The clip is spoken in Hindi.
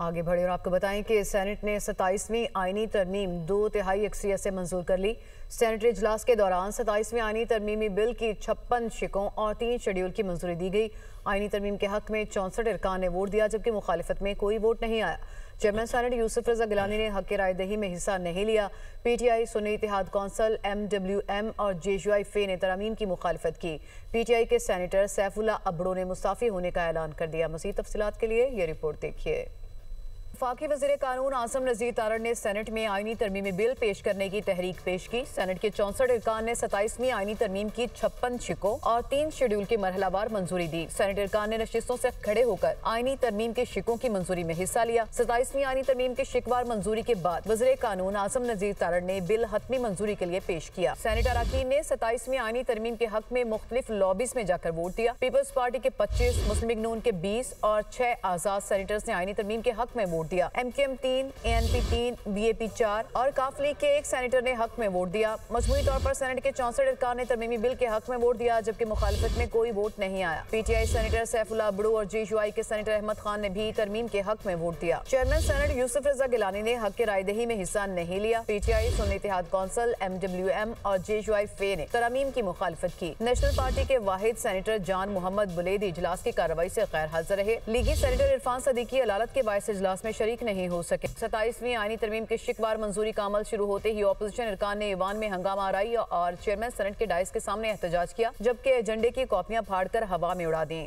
आगे बढ़े और आपको बताएं कि सेनेट ने 27वीं आईनी तरमीम 2/3 अक्सरियत से मंजूर कर ली। सेनेटरी इजलास के दौरान 27वीं आईनी तरमीमी बिल की 56 शिकों और 3 शेड्यूल की मंजूरी दी गई। आईनी तरमीम के हक में 64 अरकान ने वोट दिया, जबकि मुखालिफत में कोई वोट नहीं आया। चेयरमैन सेनेट यूसुफ रजा गिलानी ने हक राय दही में हिस्सा नहीं लिया। PTI, सुन्नी इत्तेहाद कौंसिल, MWM और JUI फे ने तरमीम की मुखालिफत की। PTI के सेनेटर सैफुल्लाह अबड़ो ने मुस्ताफी होने का ऐलान कर दिया। मज़ीद तफसीलात के लिए ये रिपोर्ट देखिए। वफाकी वज़ीर कानून आसिम नज़ीर तारड़ ने सेनेट में आईनी तरमीमी बिल पेश करने की तहरीक पेश की। सेनेट के 64 अरकान ने 27वीं आईनी तरमीम की 56 शिकों और 3 शेड्यूल की मरहलावार मंजूरी दी। सेनेट अरकान ने नशिस्तों से खड़े होकर आईनी तरमीम के शिकों की मंजूरी में हिस्सा लिया। 27वीं आईनी तरमीम के शिकवार मंजूरी के बाद वज़ीर कानून आसिम नज़ीर तारड़ ने बिल हतमी मंजूरी के लिए पेश किया। सेनेट अरकान ने 27वीं आईनी तरमीम के हक में मुख्तलिफ लॉबीज में जाकर वोट दिया। पीपल्स पार्टी के 25, मुस्लिम लीग नून के 20 और 6 आजाद सेनेटर्स ने आईनी तरमीम के हक में वोट दिया। MKM 3, ANP 3, BAP 4 और काफ लीग के 1 सेनेटर ने हक में वोट दिया। मजमूई तौर पर सेनेट के 64 अरकान ने तरमीमी बिल के हक में वोट दिया, जबकि मुखालिफत में कोई वोट नहीं आया। PTI सेनेटर सैफुल्लाह अबड़ो और JUI के सेनेटर अहमद खान ने भी तरमीम के हक में वोट दिया। चेयरमैन सेनेट यूसुफ रजा गिलानी ने हक राय दही में हिस्सा नहीं लिया। PTI, सुन्नी इत्तेहाद कौंसिल, MWM और JUI फे ने तरमीम की मुखालिफत की। नेशनल पार्टी के वाहिद सेनेटर जान मोहम्मद बुलेदी इजलास की कार्रवाई से गैर हाजिर रहे। लीगी सेनेटर इरफान सदीकी अदालत के बायस इजलास में शरीक नहीं हो सके। 27वीं आईनी तरमीम के शिकवार मंजूरी का अमल शुरू होते ही अपोजिशन अरकान ने ईवान में हंगामा आराई और चेयरमैन सेनेट के डाइस के सामने एहतजाज किया, जबकि एजेंडे की कॉपियां फाड़कर हवा में उड़ा दी।